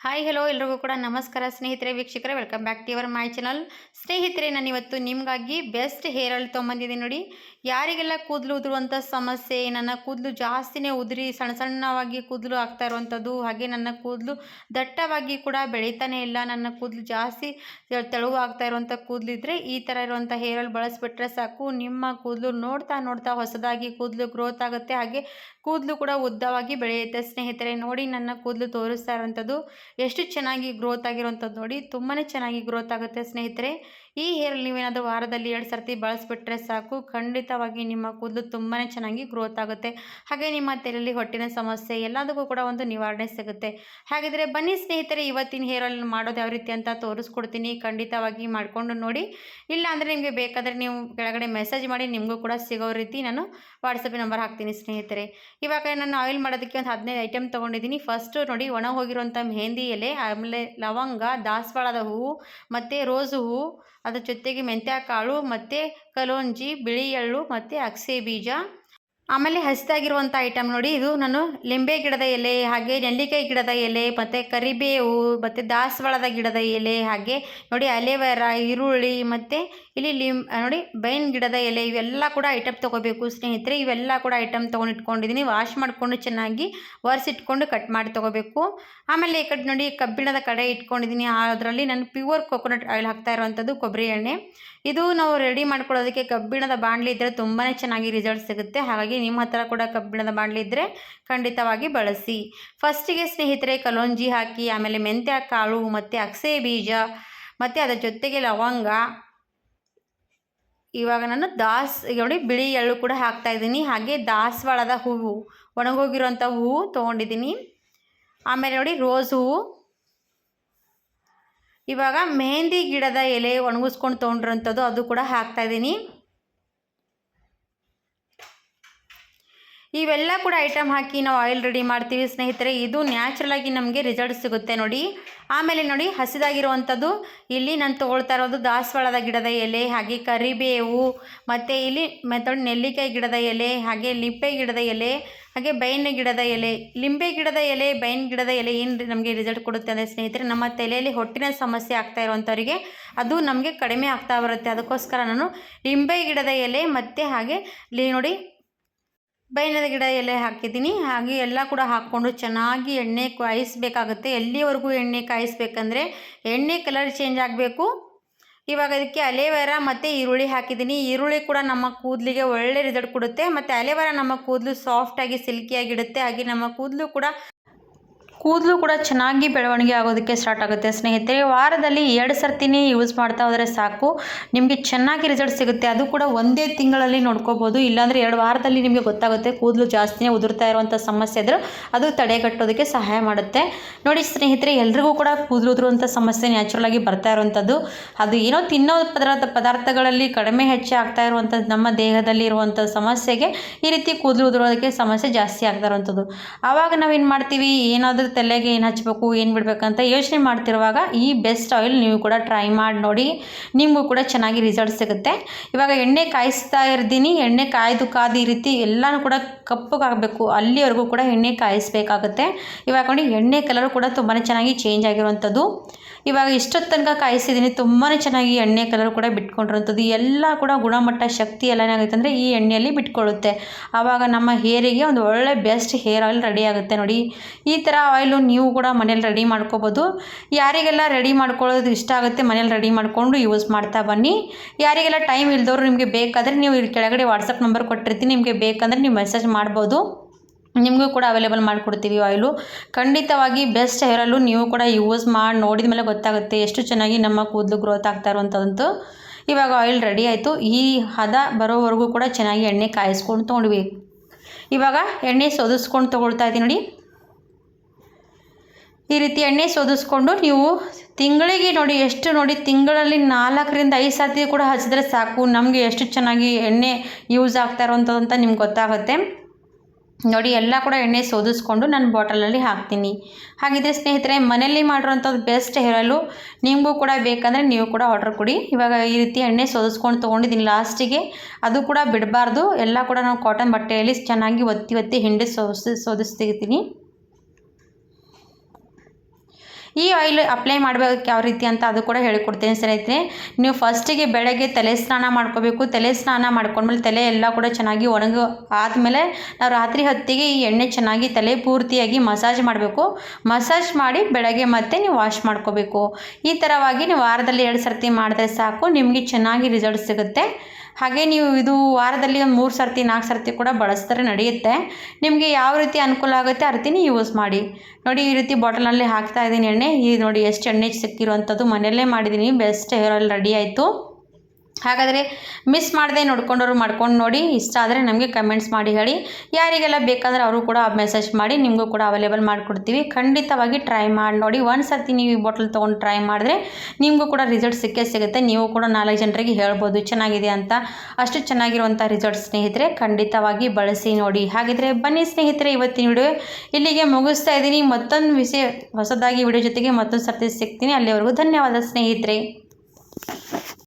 Hi hello ಎಲ್ರಿಗೂ ಕೂಡ ನಮಸ್ಕಾರ ಸ್ನೇಹಿತರೆ ವೀಕ್ಷಕರೇ, welcome back to your my channel. ಸ್ನೇಹಿತರೆ, ನಾನು ಇವತ್ತು ನಿಮಗಾಗಿ ಬೆಸ್ಟ್ ಹೇರ್ ಆಯಿಲ್ ತೊಗೊಂಬಂದಿದ್ದೀನಿ ನೋಡಿ. ಯಾರಿಗೆಲ್ಲ ಕೂದಲು ಉದುರುವಂಥ ಸಮಸ್ಯೆ, ನನ್ನ ಕೂದಲು ಜಾಸ್ತಿನೇ ಉದುರಿ ಸಣ್ಣ ಸಣ್ಣವಾಗಿ ಕೂದಲು ಆಗ್ತಾ ಇರುವಂಥದ್ದು, ಹಾಗೆ ನನ್ನ ಕೂದಲು ದಟ್ಟವಾಗಿ ಕೂಡ ಬೆಳೀತಾನೆ ಇಲ್ಲ, ನನ್ನ ಕೂದಲು ಜಾಸ್ತಿ ತೆಳುವು ಆಗ್ತಾ ಇರುವಂಥ ಕೂದಲಿದ್ರೆ ಈ ಥರ ಇರುವಂಥ ಹೇರ್ ಆಯಿಲ್ ಬಳಸಿಬಿಟ್ರೆ ಸಾಕು, ನಿಮ್ಮ ಕೂದಲು ನೋಡ್ತಾ ನೋಡ್ತಾ ಹೊಸದಾಗಿ ಕೂದಲು ಗ್ರೋತ್ ಆಗುತ್ತೆ, ಹಾಗೆ ಕೂದಲು ಕೂಡ ಉದ್ದವಾಗಿ ಬೆಳೆಯುತ್ತೆ. ಸ್ನೇಹಿತರೆ ನೋಡಿ, ನನ್ನ ಕೂದಲು ತೋರಿಸ್ತಾ ಇರುವಂಥದ್ದು ಎಷ್ಟು ಚೆನ್ನಾಗಿ ಗ್ರೋತ್ ಆಗಿರುವಂಥದ್ದು ನೋಡಿ, ತುಂಬಾ ಚೆನ್ನಾಗಿ ಗ್ರೋತ್ ಆಗುತ್ತೆ ಸ್ನೇಹಿತರೆ. ಈ ಹೇರ್ ನೀವೇನಾದರೂ ವಾರದಲ್ಲಿ 2 ಸರ್ತಿ ಬಳಸಿಬಿಟ್ರೆ ಸಾಕು, ಖಂಡಿತವಾಗಿ ನಿಮ್ಮ ಕೂದಲು ತುಂಬಾ ಚೆನ್ನಾಗಿ ಗ್ರೋತ್ ಆಗುತ್ತೆ. ಹಾಗೆ ನಿಮ್ಮ ತಲೆಯಲ್ಲಿ ಹೊಟ್ಟಿನ ಸಮಸ್ಯೆ ಎಲ್ಲದಕ್ಕೂ ಕೂಡ ಒಂದು ನಿವಾರಣೆ ಸಿಗುತ್ತೆ. ಹಾಗಿದ್ರೆ ಬನ್ನಿ ಸ್ನೇಹಿತರೆ, ಇವತ್ತಿನ ಹೇರ್ ಆಯಿಲ್ ಮಾಡೋದು ಯಾವ ರೀತಿ ಅಂತ ತೋರಿಸ್ಕೊಡ್ತೀನಿ. ಖಂಡಿತವಾಗಿ ಮಾಡಿಕೊಂಡು ನೋಡಿ. ಇಲ್ಲ ಅಂದರೆ ನಿಮಗೆ ಬೇಕಾದರೆ ನೀವು ಕೆಳಗಡೆ ಮೆಸೇಜ್ ಮಾಡಿ, ನಿಮಗೂ ಕೂಡ ಸಿಗೋ ರೀತಿ ನಾನು ವಾಟ್ಸಪ್ ನಂಬರ್ ಹಾಕ್ತೀನಿ ಸ್ನೇಹಿತರೆ. ಇವಾಗ ನಾನು ಆಯಿಲ್ ಮಾಡೋದಕ್ಕೆ ಒಂದು 15 ಐಟಮ್ ತೊಗೊಂಡಿದ್ದೀನಿ. ಫಸ್ಟು ನೋಡಿ, ಒಣ ಹೋಗಿರುವಂಥ ಮೆಹಂದಿ ಎಲೆ, ಆಮೇಲೆ ಲವಂಗ, ದಾಸವಾಳದ ಹೂವು ಮತ್ತು ರೋಸು ಹೂವು, ಅದ್ರ ಜೊತೆಗೆ ಮೆಂತ್ಯ ಕಾಳು ಮತ್ತು ಕಲೋಂಜಿ, ಬಿಳಿ ಎಳ್ಳು ಮತ್ತು ಅಗಸೆ ಬೀಜ. ಆಮೇಲೆ ಹಸಿದಾಗಿರುವಂಥ ಐಟಮ್ ನೋಡಿ, ಇದು ನಾನು ಲಿಂಬೆ ಗಿಡದ ಎಲೆ, ಹಾಗೆ ನೆಲ್ಲಿಕಾಯಿ ಗಿಡದ ಎಲೆ, ಮತ್ತು ಕರಿಬೇವು, ಮತ್ತು ದಾಸವಾಳದ ಗಿಡದ ಎಲೆ, ಹಾಗೆ ನೋಡಿ ಅಲೆವೆರಾ, ಈರುಳ್ಳಿ, ಮತ್ತು ಇಲ್ಲಿ ನೋಡಿ ಬೈನ್ ಗಿಡದ ಎಲೆ, ಇವೆಲ್ಲ ಕೂಡ ಐಟಮ್ ತೊಗೋಬೇಕು ಸ್ನೇಹಿತರೆ. ಇವೆಲ್ಲ ಕೂಡ ಐಟಮ್ ತೊಗೊಂಡು ಇಟ್ಕೊಂಡಿದ್ದೀನಿ. ವಾಶ್ ಮಾಡಿಕೊಂಡು ಚೆನ್ನಾಗಿ ಒರೆಸಿಟ್ಕೊಂಡು ಕಟ್ ಮಾಡಿ ತೊಗೋಬೇಕು. ಆಮೇಲೆ ಈ ಕಡೆ ನೋಡಿ ಕಬ್ಬಿಣದ ಕಡೆ ಇಟ್ಕೊಂಡಿದ್ದೀನಿ. ಅದರಲ್ಲಿ ನಾನು ಪ್ಯೂರ್ ಕೊಕೊನಟ್ ಆಯಿಲ್ ಹಾಕ್ತಾ ಇರುವಂಥದ್ದು, ಕೊಬ್ಬರಿ ಎಣ್ಣೆ. ಇದು ನಾವು ರೆಡಿ ಮಾಡ್ಕೊಳ್ಳೋದಕ್ಕೆ ಕಬ್ಬಿಣದ ಬಾಣಲಿ ಇದ್ದರೆ ತುಂಬಾ ಚೆನ್ನಾಗಿ ರಿಸಲ್ಟ್ ಸಿಗುತ್ತೆ. ಹಾಗಾಗಿ ನಿಮ್ಮ ಹತ್ರ ಕೂಡ ಕಬ್ಬಿಣದ ಬಾಣಲಿ ಇದ್ದರೆ ಖಂಡಿತವಾಗಿ ಬಳಸಿ. ಫಸ್ಟಿಗೆ ಸ್ನೇಹಿತರೆ ಕಲೋಂಜಿ ಹಾಕಿ, ಆಮೇಲೆ ಮೆಂತ್ಯ ಕಾಳು ಮತ್ತು ಅಗಸೆ ಬೀಜ, ಮತ್ತು ಅದರ ಜೊತೆಗೆ ಲವಂಗ. ಇವಾಗ ನಾನು ನೋಡಿ ಬಿಳಿ ಎಳ್ಳು ಕೂಡ ಹಾಕ್ತಾಯಿದ್ದೀನಿ. ಹಾಗೆ ದಾಸವಾಳದ ಹೂವು, ಒಣಗೋಗಿರೋಂಥ ಹೂವು ತೊಗೊಂಡಿದ್ದೀನಿ. ಆಮೇಲೆ ನೋಡಿ ರೋಸ್ ಹೂವು. ಇವಾಗ ಮೆಹಂದಿ ಗಿಡದ ಎಲೆ ಒಣಗಿಸ್ಕೊಂಡು ತೊಗೊಂಡಿರೋಂಥದ್ದು, ಅದು ಕೂಡ ಹಾಕ್ತಾಯಿದ್ದೀನಿ. ಇವೆಲ್ಲ ಕೂಡ ಐಟಮ್ ಹಾಕಿ ನಾವು ಆಯಿಲ್ ರೆಡಿ ಮಾಡ್ತೀವಿ ಸ್ನೇಹಿತರೆ. ಇದು ನ್ಯಾಚುರಲಾಗಿ ನಮಗೆ ರಿಸಲ್ಟ್ ಸಿಗುತ್ತೆ ನೋಡಿ. ಆಮೇಲೆ ನೋಡಿ ಹಸಿದಾಗಿರುವಂಥದ್ದು, ಇಲ್ಲಿ ನಾನು ತೊಗೊಳ್ತಾ ಇರೋದು ದಾಸವಾಳದ ಗಿಡದ ಎಲೆ, ಹಾಗೆ ಕರಿಬೇವು, ಮತ್ತು ಇಲ್ಲಿ ನೆಲ್ಲಿಕಾಯಿ ಗಿಡದ ಎಲೆ, ಹಾಗೆ ಲಿಂಬೆ ಗಿಡದ ಎಲೆ, ಹಾಗೆ ಬೈನ್ ಗಿಡದ ಎಲೆ. ಲಿಂಬೆ ಗಿಡದ ಎಲೆ, ಬೈನ್ ಗಿಡದ ಎಲೆ ಏನು ನಮಗೆ ರಿಸಲ್ಟ್ ಕೊಡುತ್ತೆ ಅಂದರೆ ಸ್ನೇಹಿತರೆ, ನಮ್ಮ ತಲೆಯಲ್ಲಿ ಹೊಟ್ಟಿನ ಸಮಸ್ಯೆ ಆಗ್ತಾ ಇರೋವಂಥವ್ರಿಗೆ ಅದು ನಮಗೆ ಕಡಿಮೆ ಆಗ್ತಾ ಬರುತ್ತೆ. ಅದಕ್ಕೋಸ್ಕರ ನಾನು ಲಿಂಬೆ ಗಿಡದ ಎಲೆ ಮತ್ತು ಹಾಗೆ ನೋಡಿ ಬೈನದ ಗಿಡ ಎಲೆ ಹಾಕಿದ್ದೀನಿ. ಹಾಗೆ ಎಲ್ಲ ಕೂಡ ಹಾಕ್ಕೊಂಡು ಚೆನ್ನಾಗಿ ಎಣ್ಣೆ ಕಾಯಿಸಬೇಕಾಗುತ್ತೆ. ಎಲ್ಲಿವರೆಗೂ ಎಣ್ಣೆ ಕಾಯಿಸ್ಬೇಕಂದ್ರೆ ಎಣ್ಣೆ ಕಲರ್ ಚೇಂಜ್ ಆಗಬೇಕು. ಇವಾಗ ಇದಕ್ಕೆ ಅಲೆವೆರಾ ಮತ್ತು ಈರುಳ್ಳಿ ಹಾಕಿದ್ದೀನಿ. ಈರುಳ್ಳಿ ಕೂಡ ನಮ್ಮ ಕೂದಲಿಗೆ ಒಳ್ಳೆ ರಿಸಲ್ಟ್ ಕೊಡುತ್ತೆ, ಮತ್ತು ಅಲೆವೆರಾ ನಮ್ಮ ಕೂದಲು ಸಾಫ್ಟಾಗಿ ಸಿಲ್ಕಿಯಾಗಿಡುತ್ತೆ. ಹಾಗೆ ನಮ್ಮ ಕೂದಲು ಕೂಡ ಚೆನ್ನಾಗಿ ಬೆಳವಣಿಗೆ ಆಗೋದಕ್ಕೆ ಸ್ಟಾರ್ಟ್ ಆಗುತ್ತೆ ಸ್ನೇಹಿತರೆ. ವಾರದಲ್ಲಿ 2 ಸರ್ತಿನೇ ಯೂಸ್ ಮಾಡ್ತಾ ಹೋದರೆ ಸಾಕು, ನಿಮಗೆ ಚೆನ್ನಾಗಿ ರಿಸಲ್ಟ್ ಸಿಗುತ್ತೆ. ಅದು ಕೂಡ ಒಂದೇ ತಿಂಗಳಲ್ಲಿ ನೋಡ್ಕೋಬೋದು. ಇಲ್ಲಾಂದರೆ 2 ವಾರದಲ್ಲಿ ನಿಮಗೆ ಗೊತ್ತಾಗುತ್ತೆ ಕೂದಲು ಜಾಸ್ತಿನೇ ಉದುರ್ತಾ ಇರುವಂಥ ಸಮಸ್ಯೆ ಇದ್ದರೂ ಅದು ತಡೆಗಟ್ಟೋದಕ್ಕೆ ಸಹಾಯ ಮಾಡುತ್ತೆ. ನೋಡಿ ಸ್ನೇಹಿತರೆ, ಎಲ್ರಿಗೂ ಕೂಡ ಕೂದಲು ಉದುರುವಂಥ ಸಮಸ್ಯೆ ನ್ಯಾಚುರಲಾಗಿ ಬರ್ತಾ ಇರುವಂಥದ್ದು. ಅದು ಏನೋ ತಿನ್ನೋ ಪದಾರ್ಥಗಳಲ್ಲಿ ಕಡಿಮೆ ಹೆಚ್ಚು ಆಗ್ತಾ ಇರುವಂಥದ್ದು, ನಮ್ಮ ದೇಹದಲ್ಲಿ ಇರುವಂಥ ಸಮಸ್ಯೆಗೆ ಈ ರೀತಿ ಕೂದಲು ಉದುರೋದಕ್ಕೆ ಸಮಸ್ಯೆ ಜಾಸ್ತಿ ಆಗ್ತಾ ಇರುವಂಥದ್ದು. ಆವಾಗ ನಾವೇನು ಮಾಡ್ತೀವಿ, ಏನಾದರೂ ತಲೆಗೆ ಏನು ಹಚ್ಚಬೇಕು, ಏನು ಬಿಡಬೇಕಂತ ಯೋಚನೆ ಮಾಡ್ತಿರುವಾಗ ಈ ಬೆಸ್ಟ್ ಆಯಿಲ್ ನೀವು ಕೂಡ ಟ್ರೈ ಮಾಡಿ ನೋಡಿ, ನಿಮಗೂ ಕೂಡ ಚೆನ್ನಾಗಿ ರಿಸಲ್ಟ್ ಸಿಗುತ್ತೆ. ಇವಾಗ ಎಣ್ಣೆ ಕಾಯಿಸ್ತಾ ಇರ್ತೀನಿ. ಎಣ್ಣೆ ಕಾಯ್ದು ಈ ರೀತಿ ಎಲ್ಲನೂ ಕೂಡ ಕಪ್ಪಗಾಗಬೇಕು, ಅಲ್ಲಿವರೆಗೂ ಕೂಡ ಎಣ್ಣೆ ಕಾಯಿಸಬೇಕಾಗುತ್ತೆ. ಇವಾಗ ನೋಡಿ ಎಣ್ಣೆ ಕಲರು ಕೂಡ ತುಂಬಾ ಚೆನ್ನಾಗಿ ಚೇಂಜ್ ಆಗಿರುವಂಥದ್ದು. ಇವಾಗ ಇಷ್ಟೊತ್ತು ತನಕ ಕಾಯಿಸಿದ್ದೀನಿ, ತುಂಬಾ ಚೆನ್ನಾಗಿ ಎಣ್ಣೆ ಕಲರ್ ಕೂಡ ಬಿಟ್ಕೊಂಡಿರೋಂಥದ್ದು. ಎಲ್ಲ ಕೂಡ ಗುಣಮಟ್ಟ ಶಕ್ತಿ ಎಲ್ಲ ಏನಾಗುತ್ತೆ ಅಂದರೆ ಈ ಎಣ್ಣೆಯಲ್ಲಿ ಬಿಟ್ಕೊಳ್ಳುತ್ತೆ. ಆವಾಗ ನಮ್ಮ ಹೇರಿಗೆ ಒಂದು ಒಳ್ಳೆ ಬೆಸ್ಟ್ ಹೇರ್ ಆಯಿಲ್ ರೆಡಿ ಆಗುತ್ತೆ ನೋಡಿ. ಈ ಥರ ಆಯಿಲು ನೀವು ಕೂಡ ಮನೇಲಿ ರೆಡಿ ಮಾಡ್ಕೋಬೋದು. ಯಾರಿಗೆಲ್ಲ ರೆಡಿ ಮಾಡ್ಕೊಳ್ಳೋದು ಇಷ್ಟ ಆಗುತ್ತೆ ಮನೇಲಿ ರೆಡಿ ಮಾಡಿಕೊಂಡು ಯೂಸ್ ಮಾಡ್ತಾ ಬನ್ನಿ. ಯಾರಿಗೆಲ್ಲ ಟೈಮ್ ಇಲ್ದವರು ನಿಮಗೆ ಬೇಕಾದರೆ ನೀವು ಇಲ್ಲಿ ಕೆಳಗಡೆ ವಾಟ್ಸಪ್ ನಂಬರ್ ಕೊಟ್ಟಿರ್ತೀನಿ, ನಿಮಗೆ ಬೇಕಂದರೆ ನೀವು ಮೆಸೇಜ್ ಮಾಡ್ಬೋದು, ನಿಮಗೂ ಕೂಡ ಅವೈಲೇಬಲ್ ಮಾಡಿಕೊಡ್ತೀವಿ ಆಯಿಲು. ಖಂಡಿತವಾಗಿ ಬೆಸ್ಟ್ ಹೇರ್ ಆಯಿಲು. ನೀವು ಕೂಡ ಯೂಸ್ ಮಾಡಿ ನೋಡಿದ ಮೇಲೆ ಗೊತ್ತಾಗುತ್ತೆ ಎಷ್ಟು ಚೆನ್ನಾಗಿ ನಮ್ಮ ಕೂದಲು ಗ್ರೋತ್ ಆಗ್ತಾ ಇರುವಂಥದ್ದು. ಇವಾಗ ಆಯಿಲ್ ರೆಡಿ ಆಯಿತು. ಈ ಹದ ಬರೋವರೆಗೂ ಕೂಡ ಚೆನ್ನಾಗಿ ಎಣ್ಣೆ ಕಾಯಿಸ್ಕೊಂಡು ತೊಗೊಂಡ್ವಿ. ಇವಾಗ ಎಣ್ಣೆ ಸೋದಿಸ್ಕೊಂಡು ತೊಗೊಳ್ತಾ ಇದ್ದೀನಿ ನೋಡಿ. ಈ ರೀತಿ ಎಣ್ಣೆ ಸೋದಿಸ್ಕೊಂಡು ನೀವು ತಿಂಗಳಿಗೆ ನೋಡಿ ಎಷ್ಟು ನೋಡಿ, ತಿಂಗಳಲ್ಲಿ 4 ರಿಂದ 5 ಸರ್ತಿ ಕೂಡ ಹಚ್ಚಿದ್ರೆ ಸಾಕು, ನಮಗೆ ಎಷ್ಟು ಚೆನ್ನಾಗಿ ಎಣ್ಣೆ ಯೂಸ್ ಆಗ್ತಾ ಇರೋವಂಥದ್ದು ಅಂತ ನಿಮ್ಗೆ ಗೊತ್ತಾಗುತ್ತೆ ನೋಡಿ. ಎಲ್ಲ ಕೂಡ ಎಣ್ಣೆ ಸೋದಿಸ್ಕೊಂಡು ನಾನು ಬಾಟಲಲ್ಲಿ ಹಾಕ್ತೀನಿ. ಹಾಗಿದ್ರೆ ಸ್ನೇಹಿತರೆ, ಮನೆಯಲ್ಲಿ ಮಾಡಿರೋಂಥದ್ದು ಬೆಸ್ಟ್ ಹೇರ್ ಆಯಿಲು. ನಿಮಗೂ ಕೂಡ ಬೇಕಂದರೆ ನೀವು ಕೂಡ ಆರ್ಡರ್ ಕೊಡಿ. ಇವಾಗ ಈ ರೀತಿ ಎಣ್ಣೆ ಸೋದಿಸ್ಕೊಂಡು ತೊಗೊಂಡಿದ್ದೀನಿ. ಲಾಸ್ಟಿಗೆ ಅದು ಕೂಡ ಬಿಡಬಾರ್ದು, ಎಲ್ಲ ಕೂಡ ನಾವು ಕಾಟನ್ ಬಟ್ಟೆಯಲ್ಲಿ ಚೆನ್ನಾಗಿ ಒತ್ತಿ ಹಿಂಡಿ ಸೋದಿಸ್ತಿರ್ತೀನಿ. ಈ ಆಯಿಲ್ ಅಪ್ಲೈ ಮಾಡಬೇಕು ಯಾವ ರೀತಿ ಅಂತ ಅದು ಕೂಡ ಹೇಳಿಕೊಡ್ತೀನಿ ಸ್ನೇಹಿತರೆ. ನೀವು ಫಸ್ಟಿಗೆ ಬೆಳಗ್ಗೆ ತಲೆ ಸ್ನಾನ ಮಾಡ್ಕೋಬೇಕು. ತಲೆ ಸ್ನಾನ ಮಾಡ್ಕೊಂಡ್ಮೇಲೆ ತಲೆ ಎಲ್ಲ ಕೂಡ ಚೆನ್ನಾಗಿ ಆದಮೇಲೆ ನಾವು ರಾತ್ರಿ ಹೊತ್ತಿಗೆ ಈ ಎಣ್ಣೆ ಚೆನ್ನಾಗಿ ತಲೆ ಪೂರ್ತಿಯಾಗಿ ಮಸಾಜ್ ಮಾಡಬೇಕು. ಮಸಾಜ್ ಮಾಡಿ ಬೆಳಗ್ಗೆ ಮತ್ತೆ ನೀವು ವಾಶ್ ಮಾಡ್ಕೋಬೇಕು. ಈ ಥರವಾಗಿ ನೀವು ವಾರದಲ್ಲಿ 2 ಸರ್ತಿ ಮಾಡಿದ್ರೆ ಸಾಕು, ನಿಮಗೆ ಚೆನ್ನಾಗಿ ರಿಸಲ್ಟ್ ಸಿಗುತ್ತೆ. ಹಾಗೆ ನೀವು ಇದು ವಾರದಲ್ಲಿ ಒಂದು 3 ಸರ್ತಿ 4 ಸರ್ತಿ ಕೂಡ ಬಳಸಿದ್ರೆ ನಡೆಯುತ್ತೆ. ನಿಮಗೆ ಯಾವ ರೀತಿ ಅನುಕೂಲ ಆಗುತ್ತೆ ಆ ರೀತಿ ಯೂಸ್ ಮಾಡಿ. ನೋಡಿ ಈ ರೀತಿ ಬಾಟಲಲ್ಲಿ ಹಾಕ್ತಾ ಇದ್ದೀನಿ ಎಣ್ಣೆ. ಇದು ನೋಡಿ ಎಷ್ಟು ಎಣ್ಣೆ ಸಿಕ್ಕಿರುವಂಥದ್ದು, ಮನೆಯಲ್ಲೇ ಮಾಡಿದ್ದೀನಿ. ಬೆಸ್ಟ್ ಹೇರ್ ಆಯಿಲ್ ರೆಡಿ ಆಯಿತು. ಹಾಗಾದರೆ ಮಿಸ್ ಮಾಡದೆ ನೋಡ್ಕೊಂಡವರು ಮಾಡ್ಕೊಂಡು ನೋಡಿ. ಇಷ್ಟ ಆದರೆ ನಮಗೆ ಕಮೆಂಟ್ಸ್ ಮಾಡಿ ಹೇಳಿ. ಯಾರಿಗೆಲ್ಲ ಬೇಕಾದರೆ ಅವರು ಕೂಡ ಮೆಸೇಜ್ ಮಾಡಿ, ನಿಮಗೂ ಕೂಡ ಅವೈಲೇಬಲ್ ಮಾಡಿಕೊಡ್ತೀವಿ. ಖಂಡಿತವಾಗಿ ಟ್ರೈ ಮಾಡಿ ನೋಡಿ. ಒಂದು ಸರ್ತಿ ನೀವು ಈ ಬಾಟಲ್ ತೊಗೊಂಡು ಟ್ರೈ ಮಾಡಿದ್ರೆ ನಿಮಗೂ ಕೂಡ ರಿಸಲ್ಟ್ ಸಿಗುತ್ತೆ. ನೀವು ಕೂಡ 4 ಜನರಿಗೆ ಹೇಳ್ಬೋದು ಚೆನ್ನಾಗಿದೆ ಅಂತ. ಅಷ್ಟು ಚೆನ್ನಾಗಿರುವಂಥ ರಿಸಲ್ಟ್ ಸ್ನೇಹಿತರೆ. ಖಂಡಿತವಾಗಿ ಬಳಸಿ ನೋಡಿ. ಹಾಗಿದ್ರೆ ಬನ್ನಿ ಸ್ನೇಹಿತರೆ, ಇವತ್ತಿನ ವಿಡಿಯೋ ಇಲ್ಲಿಗೆ ಮುಗಿಸ್ತಾ ಇದ್ದೀನಿ. ಮತ್ತೊಂದು ವಿಷಯ ಹೊಸದಾಗಿ ವಿಡಿಯೋ ಜೊತೆಗೆ ಮತ್ತೊಂದು ಸರ್ತಿ ಸಿಗ್ತೀನಿ. ಅಲ್ಲಿವರೆಗೂ ಧನ್ಯವಾದ ಸ್ನೇಹಿತರೆ.